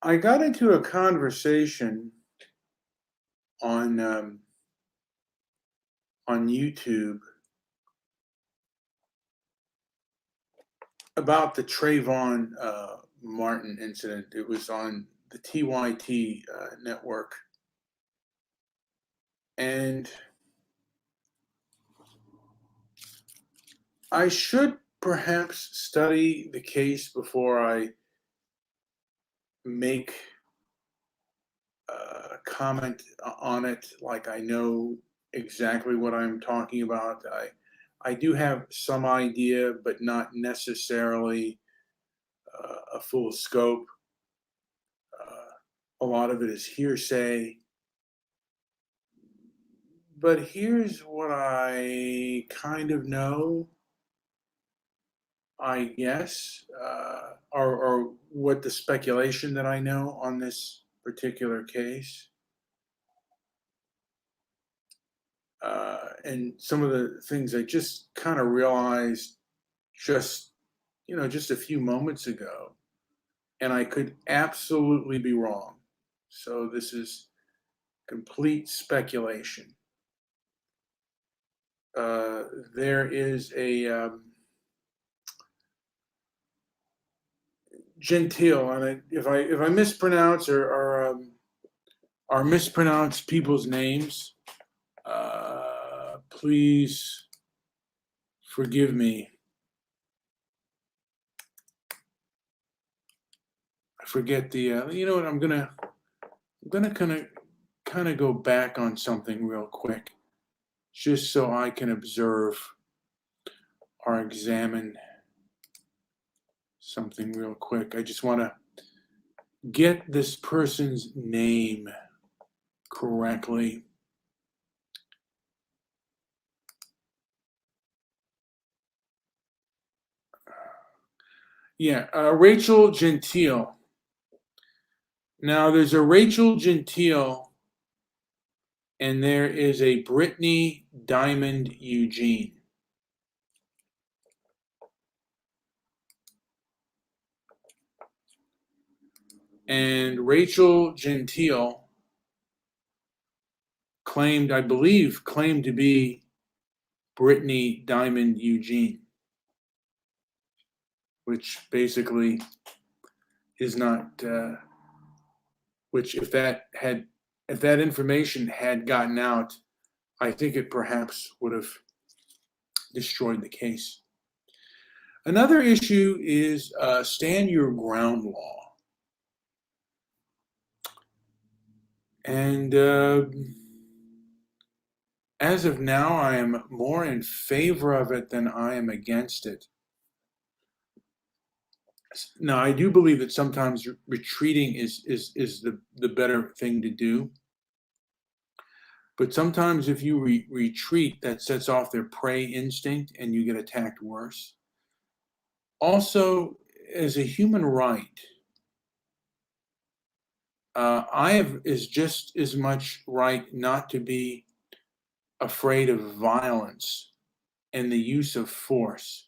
I got into a conversation on YouTube about the Trayvon Martin incident. It was on the TYT network, and I should perhaps study the case before I make a comment on it. Like I know exactly what I'm talking about. I do have some idea, but not necessarily a full scope. A lot of it is hearsay. But here's what I kind of know, I guess, or what the speculation that I know on this particular case. And some of the things I just kind of realized just, just a few moments ago. And I could absolutely be wrong. So this is complete speculation. There is a Gentile, and if I mispronounce or mispronounce people's names, please forgive me. I forget the. You know what? I'm gonna kind of go back on something real quick, just so I can observe or examine something real quick. I just want to get this person's name correctly. Yeah, Rachel Gentile. Now, there's a Rachel Gentile, and there is a Brittany Diamond Eugene. And Rachel Gentile claimed to be Brittany Diamond Eugene, which basically is not, which if that information had gotten out, I think it perhaps would have destroyed the case. Another issue is stand your ground law. And as of now, I am more in favor of it than I am against it. Now, I do believe that sometimes retreating is the better thing to do. But sometimes if you retreat, that sets off their prey instinct and you get attacked worse. Also, as a human right, I have is just as much right not to be afraid of violence and the use of force.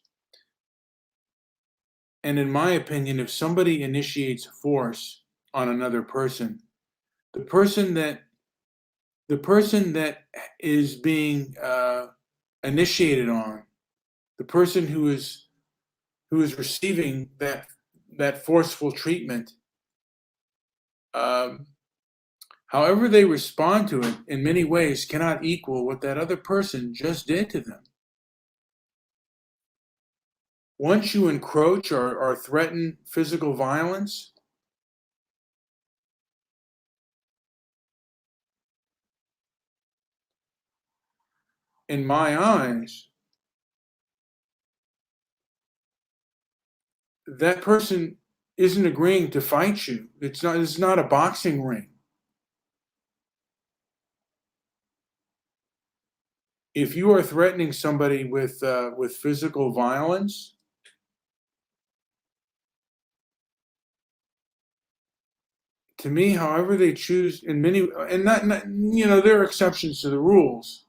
And in my opinion, if somebody initiates force on another person, the person that is being initiated on, the person who is receiving that forceful treatment, however they respond to it, in many ways cannot equal what that other person just did to them. Once you encroach or threaten physical violence, in my eyes, that person isn't agreeing to fight you. It's not a boxing ring. If you are threatening somebody with physical violence, to me, however they choose, in many, and not there are exceptions to the rules,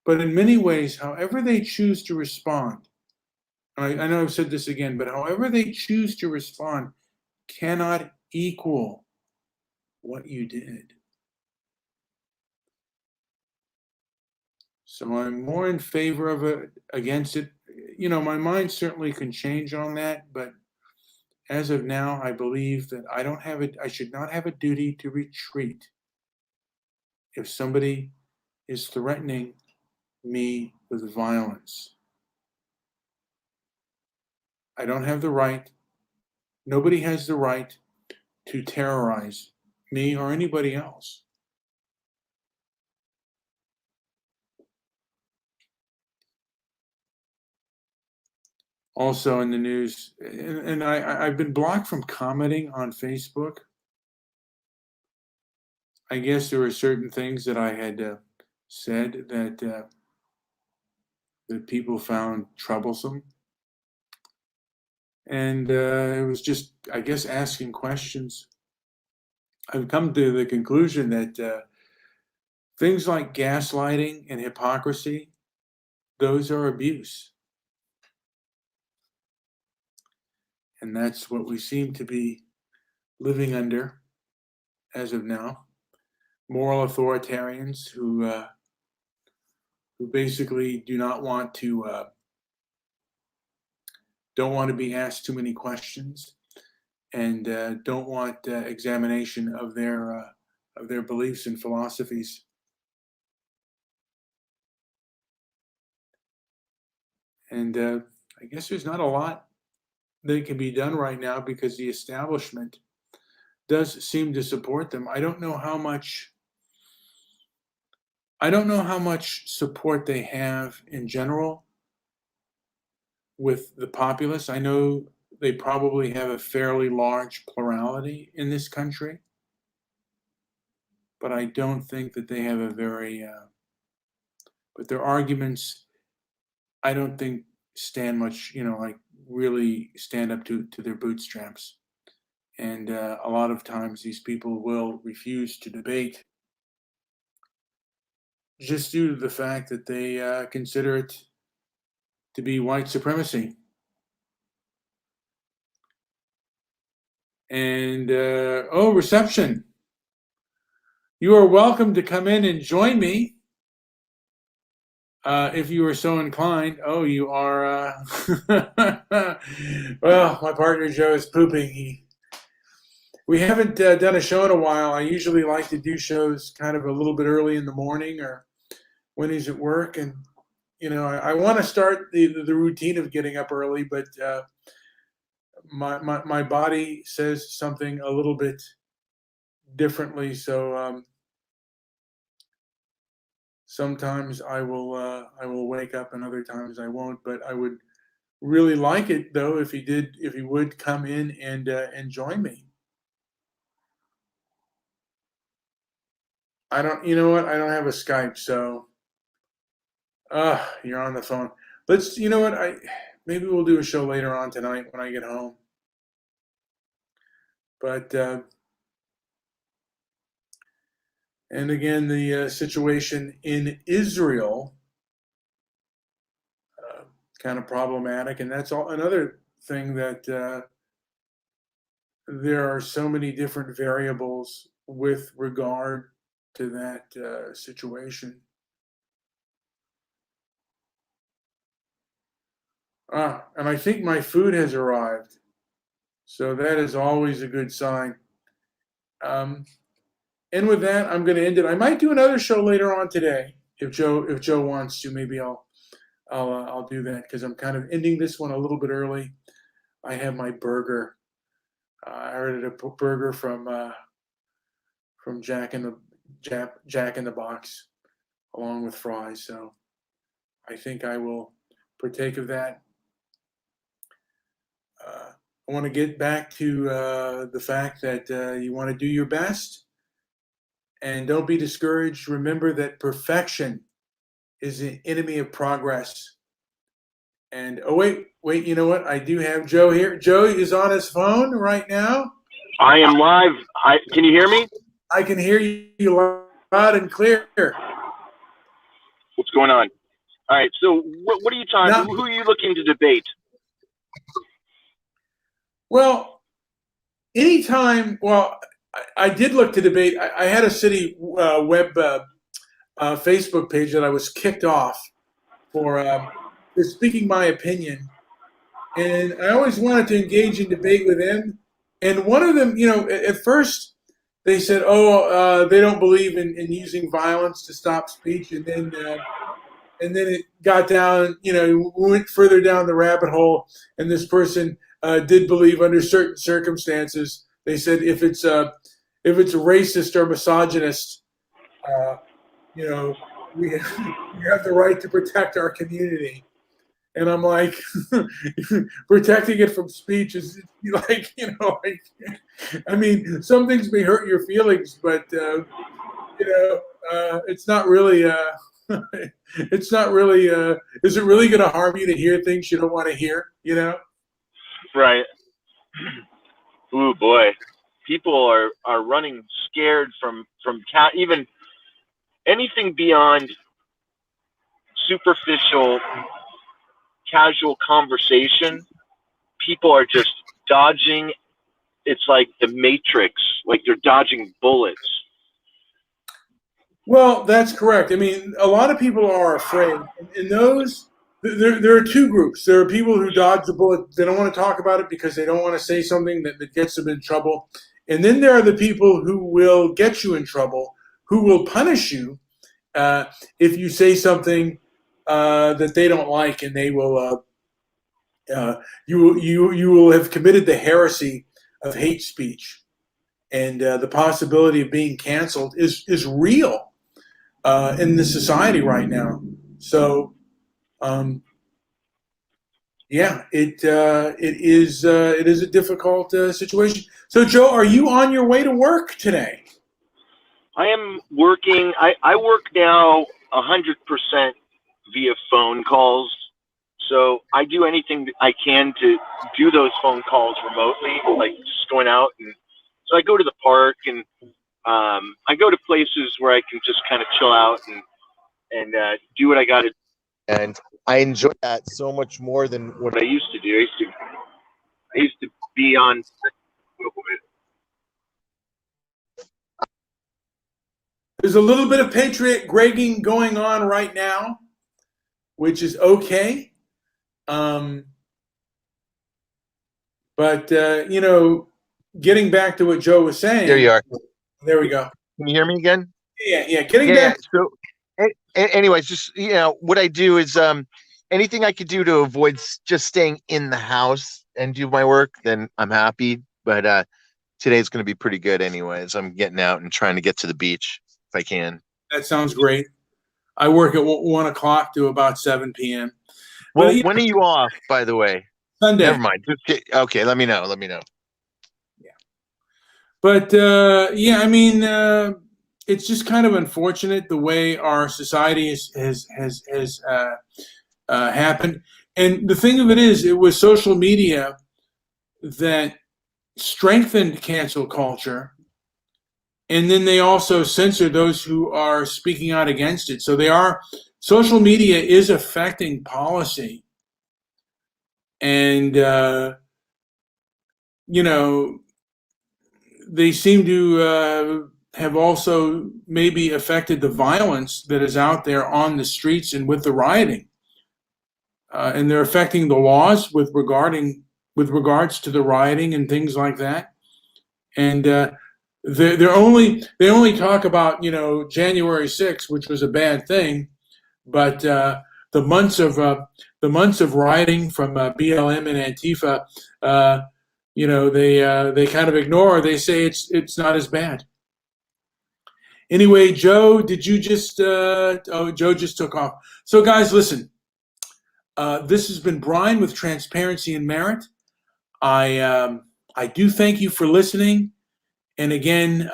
but in many ways, however they choose to respond, I know I've said this again, but however they choose to respond cannot equal what you did. So I'm more in favor of it, against it. You know, my mind certainly can change on that, but as of now, I believe that I should not have a duty to retreat if somebody is threatening me with violence. I don't have the right, nobody has the right to terrorize me or anybody else. Also in the news, and I've been blocked from commenting on Facebook. I guess there were certain things that I had said that people found troublesome. And it was just, I guess, asking questions. I've come to the conclusion that things like gaslighting and hypocrisy, those are abuse. And that's what we seem to be living under as of now. Moral authoritarians who basically do not want to, don't want to be asked too many questions, and don't want examination of their beliefs and philosophies. And I guess there's not a lot that can be done right now because the establishment does seem to support them. I don't know how much support they have in general with the populace. I know they probably have a fairly large plurality in this country, but I don't think that they have a very, but their arguments, I don't think stand much, like really stand up to their bootstraps. And a lot of times these people will refuse to debate just due to the fact that they consider it to be white supremacy. And, reception. You are welcome to come in and join me if you are so inclined. Oh, you are. Well, my partner Joe is pooping. We haven't done a show in a while. I usually like to do shows kind of a little bit early in the morning or when he's at work. And, I want to start the routine of getting up early, but my body says something a little bit differently. So sometimes I will wake up and other times I won't. But I would really like it though if he would come in and join me. You know what? I don't have a Skype, so you're on the phone. You know what? Maybe we'll do a show later on tonight when I get home. But and again, the situation in Israel kind of problematic, and that's another thing that there are so many different variables with regard to that situation. And I think my food has arrived, so that is always a good sign. And with that, I'm going to end it. I might do another show later on today if Joe wants to. Maybe I'll do that because I'm kind of ending this one a little bit early. I have my burger. I ordered a burger from Jack in the Box, along with fries. So I think I will partake of that. I want to get back to the fact that you want to do your best and don't be discouraged. Remember that perfection is the enemy of progress. And wait, you know what? I do have Joe here. Joe is on his phone right now. I am live. Can you hear me? I can hear you loud and clear. What's going on? All right. So what are you talking? Who are you looking to debate? Well, anytime anytime, well, I did look to debate. I had a city web Facebook page that I was kicked off for speaking my opinion. And I always wanted to engage in debate with them. And one of them, at first they said, they don't believe in using violence to stop speech. And then it got down, went further down the rabbit hole. And this person did believe under certain circumstances, they said if it's racist or misogynist, we have the right to protect our community. And I'm like, protecting it from speech is like, I mean, some things may hurt your feelings, but it's not really. It's not really. Is it really going to harm you to hear things you don't want to hear? Right. Ooh, boy, people are running scared from even anything beyond superficial, casual conversation. People are just dodging. It's like the Matrix, like they're dodging bullets. Well, that's correct. I mean, a lot of people are afraid. In those, there are two groups. There are people who dodge the bullet. They don't want to talk about it because they don't want to say something that gets them in trouble. And then there are the people who will get you in trouble, who will punish you if you say something that they don't like, and they will you will have committed the heresy of hate speech, and the possibility of being canceled is real in the society right now. So, it is a difficult situation. So, Joe, are you on your way to work today? I am working. I work now 100% via phone calls. So I do anything I can to do those phone calls remotely, like just going out. And so I go to the park, and I go to places where I can just kind of chill out and do what I got to do. And I enjoy that so much more than what I used to do. I used to be on. There's a little bit of Patriot Gregging going on right now, which is okay. But getting back to what Joe was saying. There you are. There we go. Can you hear me again? Yeah. Getting back. So, anyways, just what I do is anything I could do to avoid just staying in the house and do my work, then I'm happy. But today's going to be pretty good, anyways. I'm getting out and trying to get to the beach if I can. That sounds great. I work at 1 o'clock to about 7 p.m. Well, when are you off, by the way? Sunday. Never mind. Okay, let me know. Yeah. But I mean, it's just kind of unfortunate the way our society has happened. And the thing of it is, it was social media that strengthened cancel culture, and then they also censor those who are speaking out against it. So social media is affecting policy. And, they seem to have also maybe affected the violence that is out there on the streets and with the rioting. And they're affecting the laws with regards to the rioting and things like that. And they only talk about January 6th, which was a bad thing, but the months of rioting from BLM and Antifa, they kind of ignore. They say it's not as bad. Anyway, Joe, did you just? Joe just took off. So, guys, listen. This has been Brian with Transparency and Merit. I do thank you for listening, and again,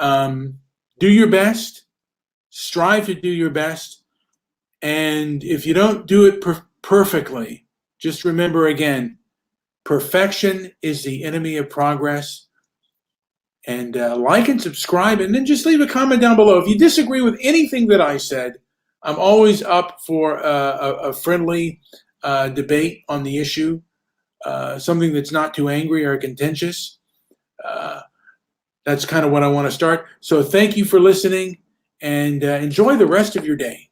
do your best. Strive to do your best. And if you don't do it perfectly, just remember again, perfection is the enemy of progress. And like and subscribe, and then just leave a comment down below. If you disagree with anything that I said, I'm always up for a friendly debate on the issue, something that's not too angry or contentious. that's kind of what I want to start. So thank you for listening, and enjoy the rest of your day.